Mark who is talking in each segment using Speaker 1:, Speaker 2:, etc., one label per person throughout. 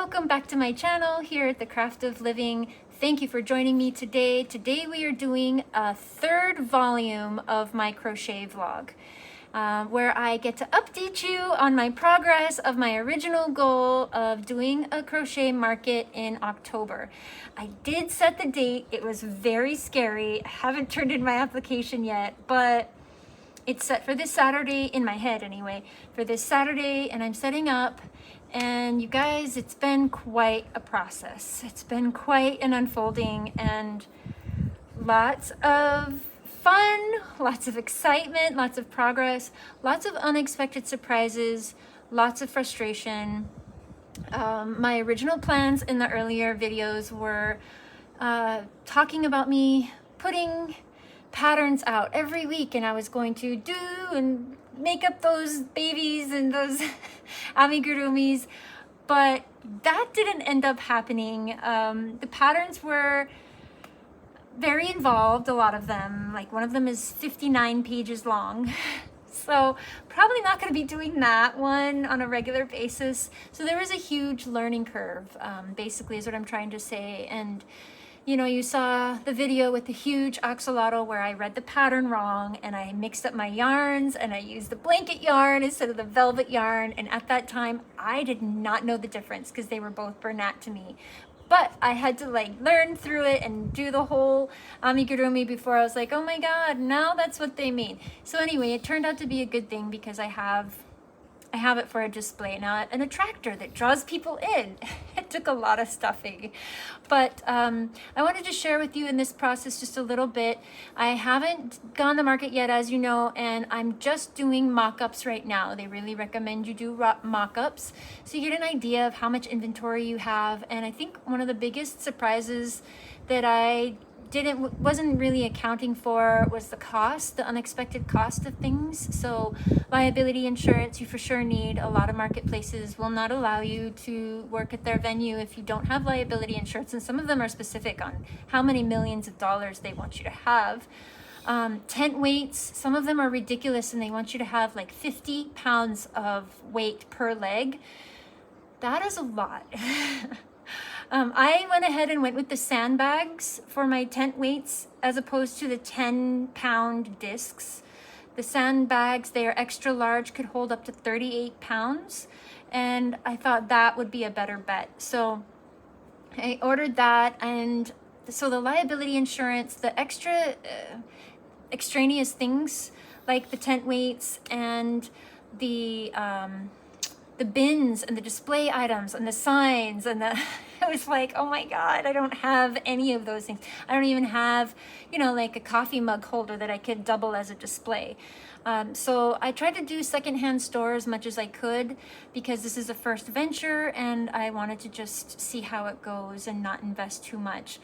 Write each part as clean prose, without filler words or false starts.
Speaker 1: welcome back to my channel here at The Craft of Living. Thank you for joining me today. Today we are doing a third volume of my crochet vlog, where I get to update you on my progress of my original goal of doing a crochet market in October. I did set the date. It was very scary. I haven't turned in my application yet, but it's set for this Saturday, in my head anyway, for this Saturday, and I'm setting up. And you guys, it's been quite a process. It's been quite an unfolding, and lots of fun, lots of excitement, lots of progress, lots of unexpected surprises, lots of frustration. My original plans in the earlier videos were talking about me putting patterns out every week, and I was going to do and make up those babies and those amigurumis, but that didn't end up happening. The patterns were very involved, a lot of them. Like one of them is 59 pages long. So probably not going to be doing that one on a regular basis. So there was a huge learning curve, basically is what I'm trying to say. And you know, you saw the video with the huge axolotl where I read the pattern wrong and I mixed up my yarns and I used the blanket yarn instead of the velvet yarn. And at that time, I did not know the difference because they were both Bernat to me. But I had to like learn through it and do the whole amigurumi before I was like, oh my God, now that's what they mean. So anyway, it turned out to be a good thing because I have it for a display now, an attractor that draws people in. It took a lot of stuffing, but I wanted to share with you in this process just a little bit. I haven't gone to market yet, as you know, and I'm just doing mock-ups right now. They really recommend you do mock-ups so you get an idea of how much inventory you have. And I think one of the biggest surprises that I wasn't really accounting for was the cost, the unexpected cost of things. So liability insurance, you for sure need. A lot of marketplaces will not allow you to work at their venue if you don't have liability insurance, and some of them are specific on how many millions of dollars they want you to have. Tent weights, some of them are ridiculous, and they want you to have like 50 pounds of weight per leg. That is a lot. I went ahead and went with the sandbags for my tent weights as opposed to the 10-pound discs. The sandbags, they are extra large, could hold up to 38 pounds, and I thought that would be a better bet. So I ordered that, and so the liability insurance, the extra extraneous things like the tent weights and the bins and the display items and the signs and the I was like, oh my God, I don't have any of those things. I don't even have, you know, like a coffee mug holder that I could double as a display. So I tried to do secondhand store as much as I could because this is a first venture and I wanted to just see how it goes and not invest too much.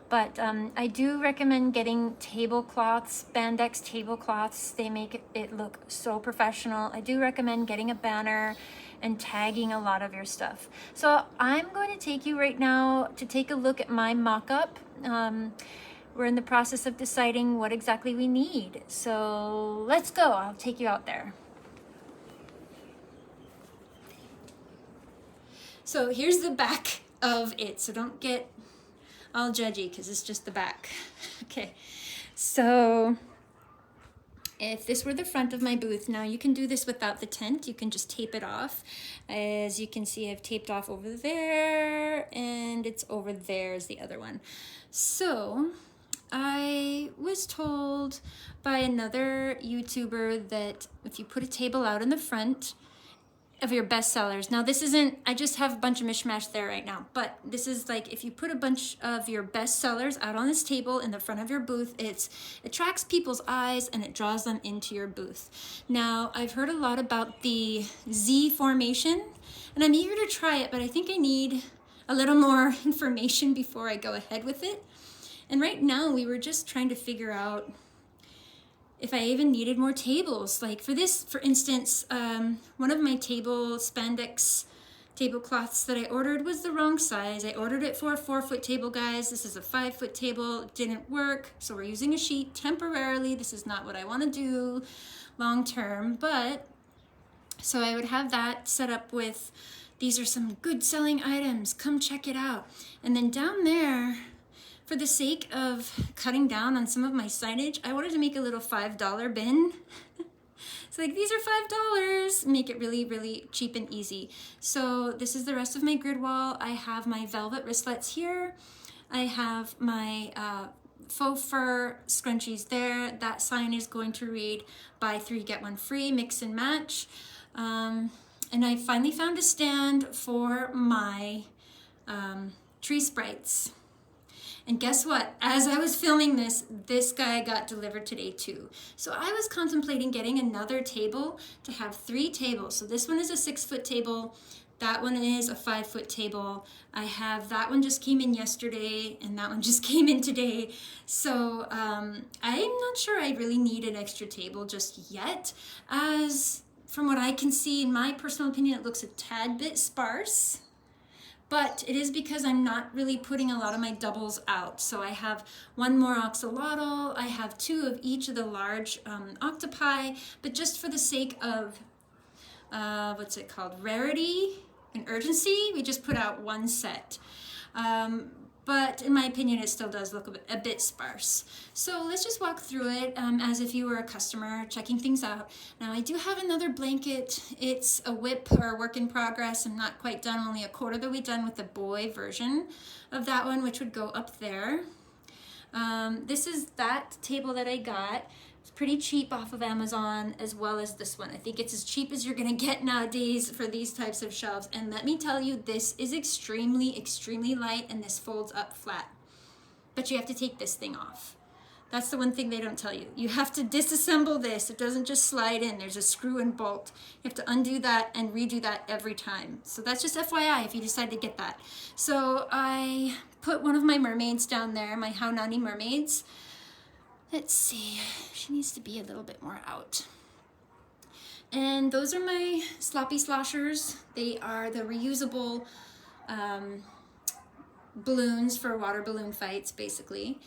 Speaker 1: But I do recommend getting tablecloths, spandex tablecloths. They make it look so professional. I do recommend getting a banner and tagging a lot of your stuff. So I'm going to take you right now to take a look at my mock-up. We're in the process of deciding what exactly we need. So let's go, I'll take you out there. So here's the back of it. So don't get all judgy because it's just the back. Okay, so if this were the front of my booth, now you can do this without the tent. You can just tape it off. As you can see, I've taped off over there and it's over there is the other one. So I was told by another YouTuber that if you put a table out in the front of your bestsellers, now this isn't, I just have a bunch of mishmash there right now, but this is like if you put a bunch of your bestsellers out on this table in the front of your booth, it attracts people's eyes and it draws them into your booth. Now I've heard a lot about the Z formation and I'm eager to try it, but I think I need a little more information before I go ahead with it. And right now we were just trying to figure out if I even needed more tables. Like for this, for instance, one of my spandex tablecloths that I ordered was the wrong size. I ordered it for a 4-foot table, guys. This is a 5-foot table. It didn't work, so we're using a sheet temporarily. This is not what I want to do long term, but so I would have that set up with These are some good selling items. Come check it out. And then down there, for the sake of cutting down on some of my signage, I wanted to make a little $5 bin. It's like, these are $5, make it really, really cheap and easy. So this is the rest of my grid wall. I have my velvet wristlets here. I have my faux fur scrunchies there. That sign is going to read, buy 3, get 1 free, mix and match. And I finally found a stand for my tree sprites. And guess what? As I was filming this, this guy got delivered today too. So I was contemplating getting another table to have 3 tables. So this one is a 6-foot table. That one is a 5-foot table. I have that one just came in yesterday, and that one just came in today. So I'm not sure I really need an extra table just yet. As from what I can see, in my personal opinion, it looks a tad bit sparse. But it is because I'm not really putting a lot of my doubles out. So I have 1 more axolotl, I have 2 of each of the large octopi, but just for the sake of, what's it called, rarity and urgency, we just put out 1 set. But in my opinion, it still does look a bit sparse. So let's just walk through it as if you were a customer checking things out. Now I do have another blanket. It's a whip or a work in progress. I'm not quite done, only a quarter of the way done with the boy version of that one, which would go up there. This is that table that I got. It's pretty cheap off of Amazon, as well as this one. I think it's as cheap as you're gonna get nowadays for these types of shelves. And let me tell you, this is extremely, extremely light, and this folds up flat. But you have to take this thing off. That's the one thing they don't tell you. You have to disassemble this. It doesn't just slide in. There's a screw and bolt. You have to undo that and redo that every time. So that's just FYI if you decide to get that. So I put one of my mermaids down there, my Haunani mermaids. Let's see, she needs to be a little bit more out. And those are my sloppy sloshers. They are the reusable balloons for water balloon fights, basically.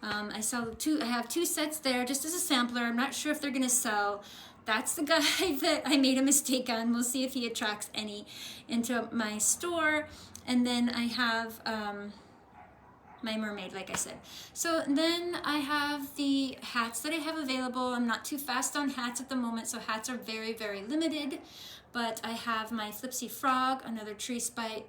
Speaker 1: I have 2 sets there just as a sampler. I'm not sure if they're gonna sell. That's the guy that I made a mistake on. We'll see if he attracts any into my store. And then I have my mermaid, like I said. So then I have the hats that I have available. I'm not too fast on hats at the moment, so hats are very, very limited. But I have my Flipsy Frog, another tree sprite,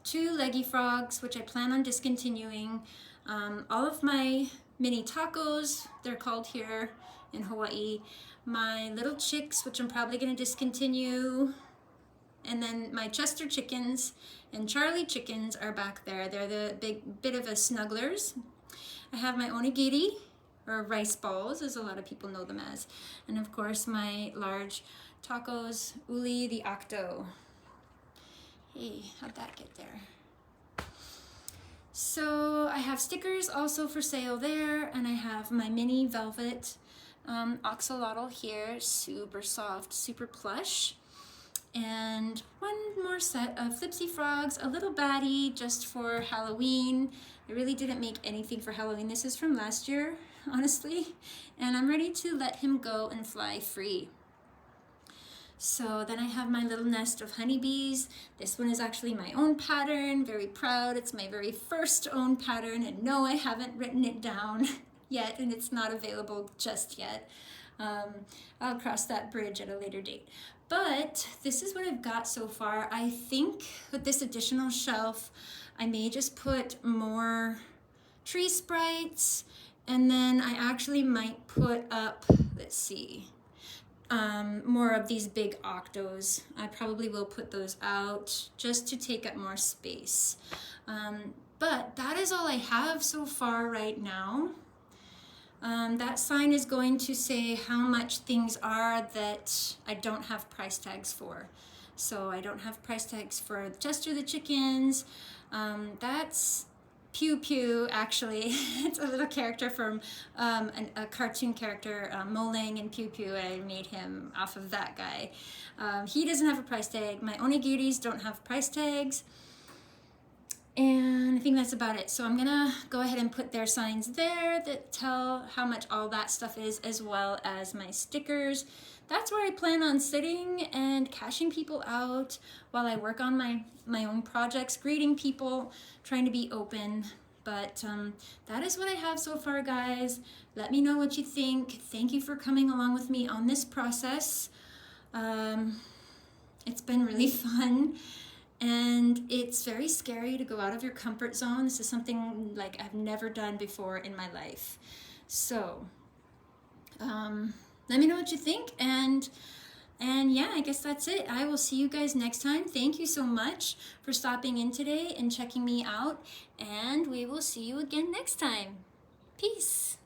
Speaker 1: 2 leggy frogs, which I plan on discontinuing. All of my mini tacos, they're called here in Hawaii. My little chicks, which I'm probably gonna discontinue. And then my Chester chickens and Charlie chickens are back there. They're the big bit of a snugglers. I have my onigiri, or rice balls, as a lot of people know them as. And of course, my large tacos, Uli the octo. Hey, how'd that get there? So I have stickers also for sale there, and I have my mini velvet axolotl here, super soft, super plush. And 1 more set of Flipsy Frogs, a little baddie just for Halloween. I really didn't make anything for Halloween. This is from last year, honestly. And I'm ready to let him go and fly free. So then I have my little nest of honeybees. This one is actually my own pattern, very proud. It's my very first own pattern, and no, I haven't written it down yet, and it's not available just yet. I'll cross that bridge at a later date. But this is what I've got so far. I think with this additional shelf, I may just put more tree sprites, and then I actually might put up, let's see, more of these big octos. I probably will put those out just to take up more space. But that is all I have so far right now. That sign is going to say how much things are that I don't have price tags for. So I don't have price tags for Chester the chickens. That's Pew Pew, actually. It's a little character from a cartoon character, Molang and Pew Pew. I made him off of that guy. He doesn't have a price tag. My onigiris don't have price tags. And I think that's about it. So I'm gonna go ahead and put their signs there that tell how much all that stuff is, as well as my stickers. that's where I plan on sitting and cashing people out while I work on my own projects, greeting people, trying to be open. But that is what I have so far, guys. Let me know what you think. Thank you for coming along with me on this process. It's been really fun, and it's very scary to go out of your comfort zone. This is something like I've never done before in my life. So let me know what you think, and yeah, I guess that's it. I will see you guys next time. Thank you so much for stopping in today and checking me out, and we will see you again next time. Peace.